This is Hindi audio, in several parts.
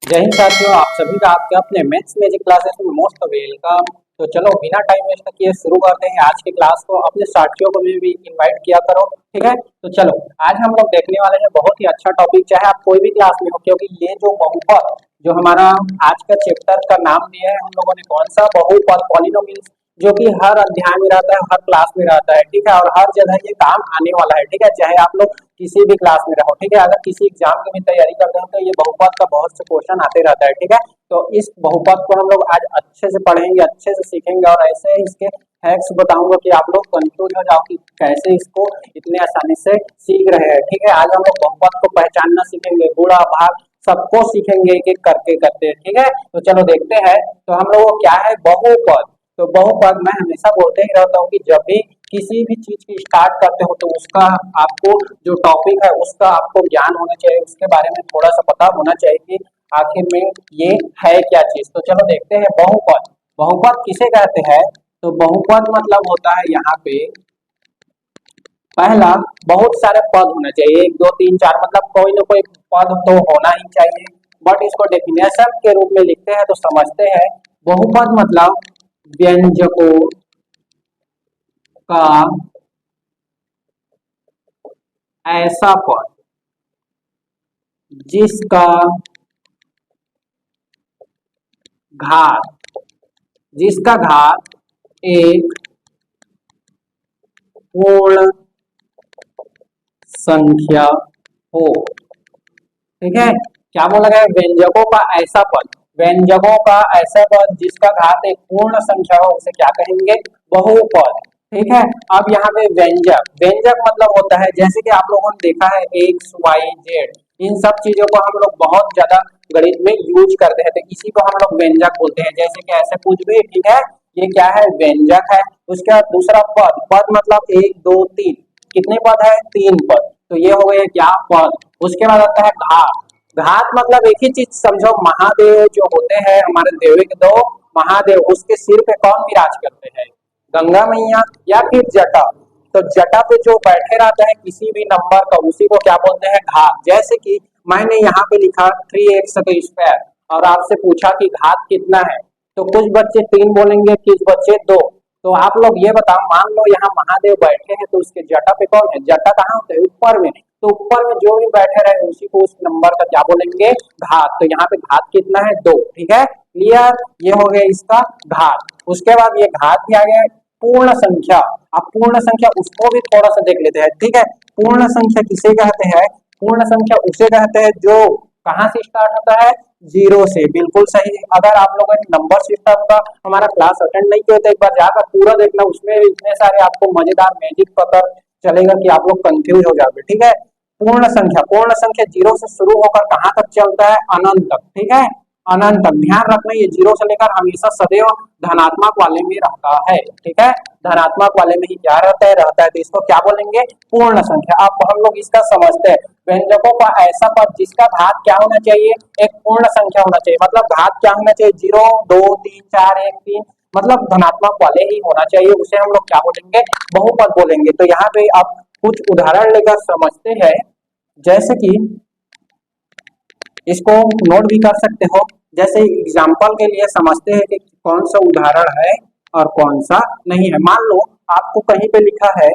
जय हिंद साथियों, आप सभी का आपके अपने मैथ्स मैजिक क्लासेस में मोस्ट वेलकम। तो चलो बिना टाइम वेस्ट किए शुरू करते हैं आज की क्लास को। अपने साथियों को भी इनवाइट किया करो, ठीक है। तो चलो आज हम लोग देखने वाले हैं बहुत ही अच्छा टॉपिक, चाहे आप कोई भी क्लास में हो, क्योंकि ये जो बहुपद जो हमारा आज का चैप्टर का नाम दिया है हम लोगों ने, कौन सा बहुपद पॉलिनोमियल्स, जो कि हर अध्याय में रहता है, हर क्लास में रहता है, ठीक है। और हर जगह ये काम आने वाला है, ठीक है, चाहे आप लोग किसी भी क्लास में रहो, ठीक है। अगर किसी एग्जाम की भी तैयारी करते हो तो ये बहुपद का बहुत से क्वेश्चन आते रहता है, ठीक है। तो इस बहुपद को हम लोग आज अच्छे से पढ़ेंगे, अच्छे से सीखेंगे, और ऐसे ही इसके हैक्स बताऊंगा कि आप लोग कंफ्यूज हो जाओ कि कैसे इसको इतने आसानी से सीख रहे हैं, ठीक है। आज हम लोग बहुपद को पहचानना सीखेंगे, गुणा भाग सबको सीखेंगे एक एक करके करते, ठीक है। तो चलो देखते हैं। तो हम लोग को क्या है बहुपद। तो बहुपद मैं हमेशा बोलते ही रहता हूँ कि जब भी किसी भी चीज की स्टार्ट करते हो तो उसका आपको जो टॉपिक है उसका आपको ज्ञान होना चाहिए, उसके बारे में थोड़ा सा पता होना चाहिए कि आखिर में ये है क्या चीज। तो चलो देखते हैं बहुपद। बहुपद किसे कहते हैं? तो बहुपद मतलब होता है यहाँ पे पहला बहुत सारे पद होना चाहिए, एक दो तीन चार, मतलब कोई ना कोई पद तो होना ही चाहिए। बट इसको डेफिनेशन के रूप में लिखते हैं तो समझते हैं बहुपद मतलब व्यंजकों का ऐसा पद जिसका घात जिसका घात एक पूर्ण संख्या हो, ठीक है। क्या बोला गया? व्यंजकों का ऐसा पद, व्यंजकों का ऐसा पद जिसका घात एक पूर्ण संख्या हो, उसे क्या कहेंगे? बहुपद, ठीक है। अब यहाँ पे व्यंजक, व्यंजक मतलब होता है, जैसे कि आप लोगों ने देखा है एक्स वाई जेड, इन सब चीजों को हम लोग बहुत ज्यादा गणित में यूज करते हैं, तो इसी को हम लोग व्यंजक बोलते हैं। जैसे कि ऐसे कुछ भी, ठीक है, ये क्या है? व्यंजक है। उसके बाद दूसरा पद, पद मतलब एक दो तीन, कितने पद है? तीन पद, तो ये हो गए क्या? पद। उसके बाद आता है घात। घात मतलब एक ही चीज समझो, महादेव जो होते हैं हमारे देवी के दो महादेव, उसके सिर पे कौन विराज करते हैं? गंगा मैया या फिर जटा। तो जटा पे जो बैठे रहता है किसी भी नंबर का, उसी को क्या बोलते हैं? घात। जैसे कि मैंने यहाँ पे लिखा 3x का स्क्वायर और आपसे पूछा कि घात कितना है, तो कुछ बच्चे तीन बोलेंगे, कुछ बच्चे दो। तो आप लोग ये बताओ, मान लो यहाँ महादेव बैठे हैं तो उसके जटा पे कौन है? जटा कहाँ होते हैं? ऊपर में। तो ऊपर में जो भी बैठे रहे उसी को उस नंबर का क्या बोलेंगे? घात। तो यहाँ पे घात कितना है? दो, ठीक है, क्लियर। ये हो गया इसका घात। उसके बाद ये घात भी आ गया। पूर्ण संख्या, अब पूर्ण संख्या उसको भी थोड़ा सा देख लेते हैं, ठीक है। पूर्ण संख्या किसे कहते हैं? पूर्ण संख्या उसे कहते हैं जो कहाँ से स्टार्ट होता है? जीरो से, बिल्कुल सही। अगर आप लोगों ने नंबर सिस्टम का हमारा क्लास अटेंड नहीं किया तो एक बार जाकर पूरा देखना, उसमें इतने सारे आपको मजेदार मैजिक पता चलेगा कि आप लोग कंफ्यूज हो जाओगे, ठीक है। पूर्ण संख्या, पूर्ण संख्या जीरो से शुरू होकर कहाँ तक चलता है? अनंत तक, ठीक है, अनंत तक। ध्यान रखना ये जीरो से लेकर हमेशा सदैव धनात्मक वाले में रहता है, ठीक है, धनात्मक वाले में ही क्या रहता है, तो इसको क्या बोलेंगे? पूर्ण संख्या। अब हम लोग इसका समझते हैं, व्यंजकों का ऐसा पद जिसका घात क्या होना चाहिए? एक पूर्ण संख्या होना चाहिए। मतलब घात क्या होना चाहिए? जीरो दो तीन चार एक तीन, मतलब धनात्मक वाले ही होना चाहिए, उसे हम लोग क्या बोलेंगे? बहुपद बोलेंगे। तो यहाँ पे आप कुछ उदाहरण लेकर समझते हैं, जैसे कि इसको नोट भी कर सकते हो। जैसे एग्जाम्पल के लिए समझते हैं कि कौन सा उदाहरण है और कौन सा नहीं है। मान लो आपको कहीं पे लिखा है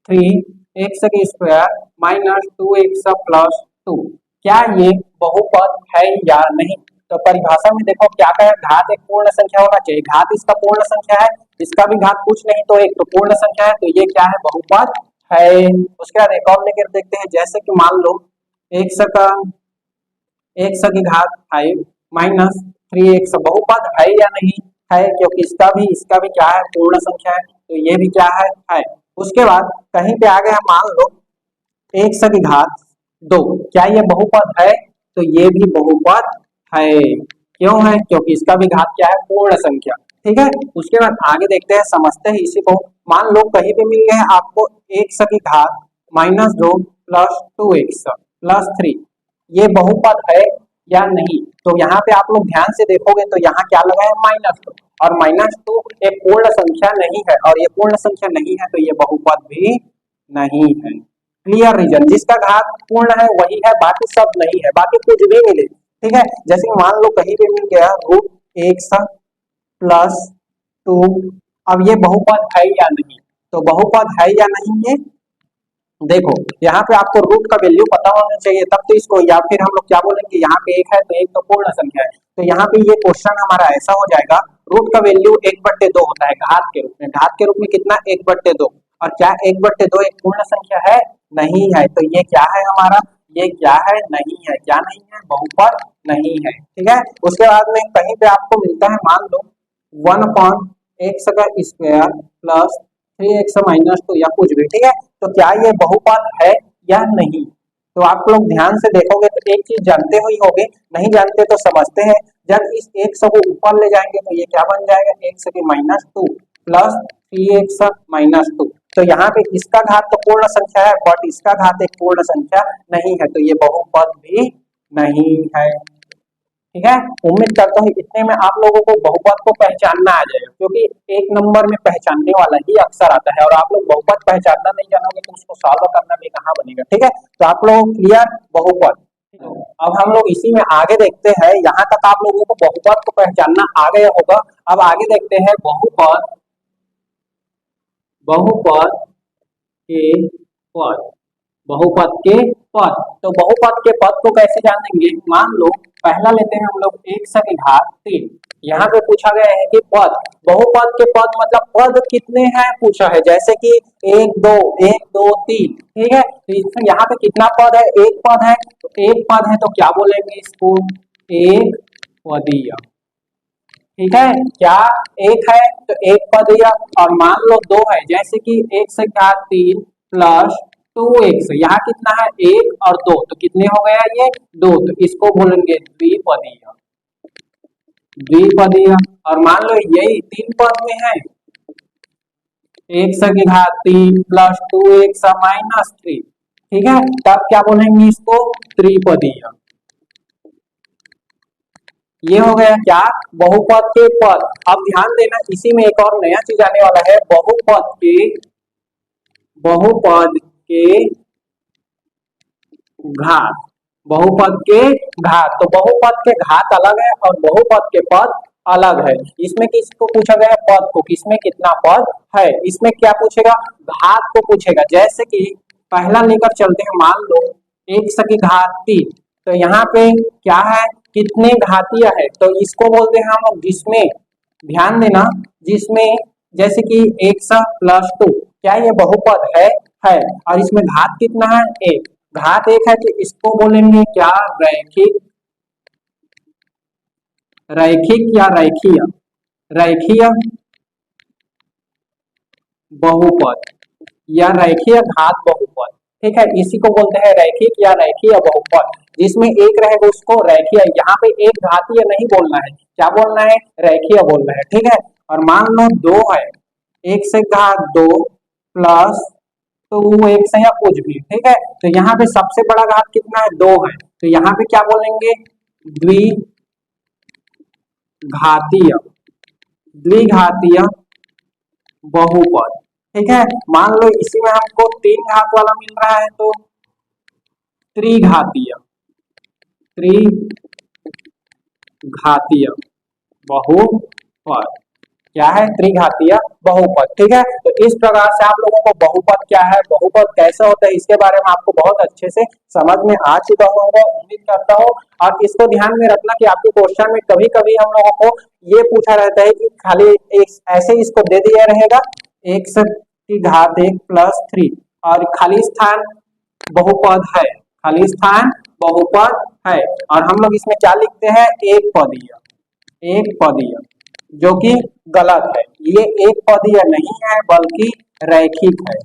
3x का स्क्वायर माइनस 2x प्लस 2, क्या ये बहुपद है या नहीं? तो परिभाषा में देखो क्या कहे? घात एक पूर्ण संख्या होना चाहिए। घात इसका पूर्ण संख्या है, इसका भी घात कुछ नहीं तो एक, तो पूर्ण संख्या है, तो ये क्या है? बहुपद है। उसके बाद एक और लेकर देखते हैं, जैसे कि मान लो x का एक्स की घात 5 माइनस 3x बहुपद है या नहीं है? क्योंकि इसका भी क्या है? पूर्ण संख्या है, तो ये भी क्या है? उसके बाद कहीं पे आ गया, मान लो एक्स की घात 2, क्या ये बहुपद है? तो ये भी बहुपद है। क्यों है? क्योंकि इसका भी घात क्या है? पूर्ण संख्या, ठीक है। उसके बाद आगे देखते हैं, समझते हैं इसी को। मान लो कहीं पे मिल गया है आपको एक्स की घात -2 प्लस 2x प्लस 3, ये बहुपद है या नहीं? तो यहाँ पे आप लोग ध्यान से देखोगे तो यहाँ क्या लगा है? -2, और -2 एक पूर्ण संख्या नहीं है, और ये पूर्ण संख्या नहीं है तो ये बहुपद भी नहीं है। क्लियर रीजन, जिसका घात पूर्ण है वही है, बाकी सब नहीं है, बाकी कुछ भी मिले ठीक है, जैसे मान लो कहीं पे मिल गया √x + 2, अब ये बहुपद है या नहीं, तो बहुपद है या नहीं ये देखो, यहाँ पे आपको रूट का वैल्यू पता होना चाहिए, तब तो इसको, या फिर हम लोग क्या बोलेंगे, यहाँ पे एक है तो एक तो पूर्ण संख्या है, तो यहाँ पे ये क्वेश्चन हमारा ऐसा हो जाएगा, रूट का वैल्यू 1/2 होता है घात के रूप में, घात के रूप में कितना 1/2, और क्या 1/2 एक पूर्ण संख्या है, नहीं है, तो ये क्या है हमारा, ये क्या है, नहीं है, क्या नहीं है, बहुपद नहीं है, ठीक है। उसके बाद में कहीं पे आपको मिलता है, मान लो 1/x² प्लस 3x - 2 या कुछ भी, ठीक है, तो क्या ये बहुपद है या नहीं, तो आप लोग ध्यान से देखोगे तो एक चीज जानते हुए होगे, नहीं जानते तो समझते हैं, जब इस x को ऊपर ले जाएंगे तो ये क्या बन जाएगा, x⁻² प्लस 3x - 2, तो यहाँ पे इसका घात तो पूर्ण संख्या है, बट इसका घात एक पूर्ण संख्या नहीं है, तो ये बहुपद भी नहीं है, ठीक है। उम्मीद करता हूँ इतने में आप लोगों को बहुपद को पहचानना आ जाएगा, क्योंकि एक नंबर में पहचानने वाला ही अक्सर आता है, और आप लोग बहुपद पहचानना नहीं जानोगे तो उसको सॉल्व करना भी कहाँ बनेगा, ठीक है। तो आप लोग क्लियर बहुपद, अब हम लोग इसी में आगे देखते हैं, यहाँ तक आप लोगों को बहुपद को पहचानना आ गया होगा, अब आगे देखते हैं बहुपद, बहुपद के पद, बहुपद के पद, तो बहुपद के पद को कैसे जानेंगे, मान लो पहला लेते हैं हम लोग 1/3, यहाँ पे पूछा गया है कि पद, बहुपद के पद मतलब पद कितने हैं पूछा है, जैसे कि 1 2 1 2 3, ठीक है, तो इसमें यहाँ पे कितना पद है, एक पद है, तो एक पद है तो क्या बोलेंगे इसको, एक पदीय, ठीक है, क्या एक है तो एक पदीय, और मान लो दो है, जैसे कि 1/3 प्लस 2x, यहाँ कितना है, एक और दो, तो कितने हो गया ये दो, तो इसको बोलेंगे द्विपदीय, द्विपदीय, और मान लो यही 3 पद में है, 1/3 प्लस 2x - 3, ठीक है, तब क्या बोलेंगे इसको त्रिपदीय, ये हो गया क्या, बहुपद के पद। अब ध्यान देना, इसी में एक और नया चीज आने वाला है, बहुपद के, बहुपद के घात, बहुपद के घात, तो बहुपद के घात अलग है और बहुपद के पद अलग है, इसमें किसको पूछा गया है, पद को, किसमें कितना पद है, इसमें क्या पूछेगा, घात को पूछेगा, जैसे कि पहला लेकर चलते हैं, मान लो 1/3, तो यहाँ पे क्या है, कितने घातीय है, तो इसको बोलते हैं हम लोग जिसमें, ध्यान देना, जिसमें जैसे कि 1 + 2, क्या ये बहुपद है, और इसमें घात कितना है, एक, घात एक है तो इसको बोलेंगे क्या, रैखिक, रैखिक या रैखीय, रैखीय बहुपद या रैखीय घात बहुपद, ठीक है, इसी को बोलते हैं रैखिक या रैखीय बहुपद, जिसमें एक रहेगा उसको रैखीय, यहाँ पे एक घातीय नहीं बोलना है, क्या बोलना है, रैखीय बोलना है, ठीक है, और मान लो दो है, 1/2 प्लस 2x या कुछ भी, ठीक है, तो यहाँ पे सबसे बड़ा घात कितना है, दो है, तो यहाँ पे क्या बोलेंगे, द्विघातीय, द्विघातीय बहुपद, ठीक है। मान लो इसी में हमको 3 घात वाला मिल रहा है तो त्रिघातीय, त्रिघातीय बहुपद, क्या है, त्रिघातीय बहुपद, ठीक है। तो इस प्रकार से आप लोगों को बहुपद क्या है, बहुपद कैसे होता है, इसके बारे में आपको बहुत अच्छे से समझ में आ चुका होगा, उम्मीद करता हूँ, और इसको ध्यान में रखना कि आपके क्वेश्चन में कभी कभी हम लोगों को ये पूछा रहता है कि खाली एक ऐसे इसको दे दिया रहेगा, 1 + 3, और खाली स्थान बहुपद है, खाली स्थान बहुपद है, और हम लोग इसमें क्या लिखते हैं, एक पदीय, एक पदीय, जो कि गलत है, ये एक पदीय नहीं है बल्कि रैखिक है,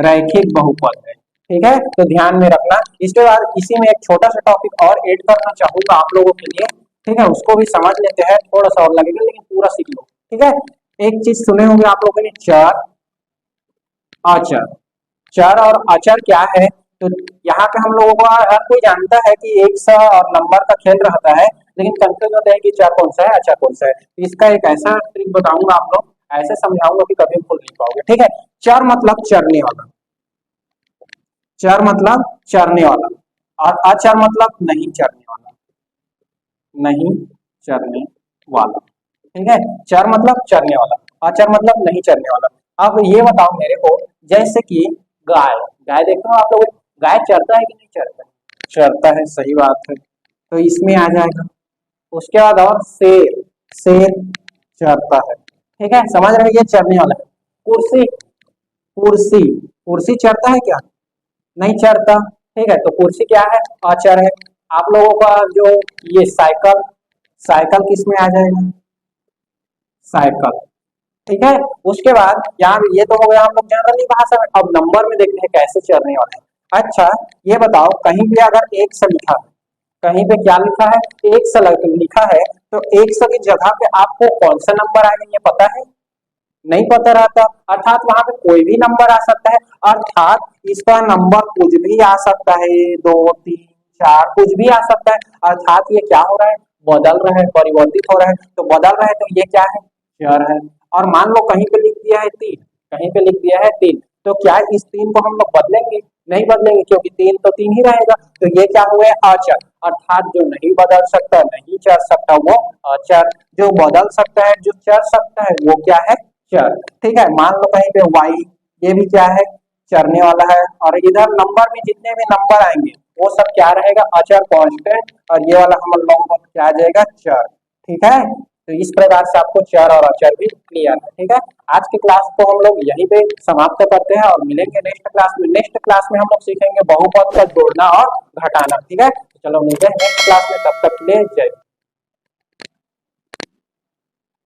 रैखिक बहुपद है, ठीक है, तो ध्यान में रखना। इसके बाद इसी में एक छोटा सा टॉपिक और ऐड करना चाहूंगा आप लोगों के लिए, ठीक है, उसको भी समझ लेते हैं, थोड़ा सा और लगेगा लेकिन पूरा सीख लो, ठीक है। एक चीज सुने होंगे आप लोगों ने, चर अचर, चर और अचर क्या है, तो यहाँ पे हम लोगों को हर कोई जानता है कि एक सा और नंबर का खेल रहता है, लेकिन कंफ्यूज होता है कि चर कौन सा है अचर कौन सा है, तो इसका एक ऐसा ट्रिक बताऊंगा, आप लोग ऐसे समझाऊंगा कि कभी भूल नहीं पाओगे, ठीक है। चर मतलब चरने वाला, चर मतलब चरने वाला, और अचर मतलब नहीं चरने वाला, नहीं चरने वाला। ठीक है, चर मतलब चरने वाला, अचर मतलब नहीं चरने वाला। अब ये बताओ मेरे को, जैसे कि गाय, गाय देखते हो आप लोग, गाय चरता है कि नहीं चरता है? चरता है, सही बात है, तो इसमें आ जाएगा। उसके बाद और शेर, शेर चरता है। ठीक है, समझ रहे हो, ये चरने वाला है। कुर्सी, कुर्सी, कुर्सी चरता है क्या? नहीं चरता। ठीक है, तो कुर्सी क्या है? अचर है। आप लोगों का जो ये साइकिल, साइकिल किस में आ जाएगा? साइकिल। ठीक है, उसके बाद यहाँ ये तो हो गया हम लोग जनरली भाषा में। अब नंबर में देखते हैं कैसे चलने वाले हैं। अच्छा, ये बताओ, कहीं भी अगर एक से लिखा है, कहीं पे क्या लिखा है? एक से लिखा है, तो एक से की जगह पे आपको कौन सा नंबर आएगा ये पता है? नहीं पता रहता, अर्थात वहां पे कोई भी नंबर आ सकता है। अर्थात इसका नंबर कुछ भी आ सकता है, 2 3 4 कुछ भी आ सकता है। अर्थात ये क्या हो रहा है? बदल रहा है, परिवर्तित हो रहा है। तो बदल रहा है, तो ये क्या है? चर है। और मान लो कहीं पे लिख दिया है 3, कहीं पे लिख दिया है 3, तो क्या इस 3 को हम लोग बदलेंगे? नहीं बदलेंगे, क्योंकि 3 तो 3 ही रहेगा। तो ये क्या हुए? अचर। अर्थात जो नहीं बदल सकता, नहीं चर सकता, वो अचर। जो बदल सकता है, जो चर सकता है, वो क्या है? चर। ठीक है, मान लो कहीं पे y, ये भी क्या है? चरने वाला है। और इधर नंबर में जितने भी नंबर आएंगे वो सब क्या रहेगा? अचर, कांस्टेंट। और ये वाला हम लोगों को क्या आ जाएगा? चर। ठीक है, तो इस प्रकार से आपको चर और अचर भी क्लियर है। ठीक है, आज की क्लास को हम लोग यहीं पे समाप्त करते हैं और मिलेंगे नेक्स्ट क्लास में। नेक्स्ट क्लास में हम लोग सीखेंगे बहुपद का जोड़ना और घटाना। ठीक है, चलो मिलते हैं नेक्स्ट क्लास में, तब तक के लिए जय।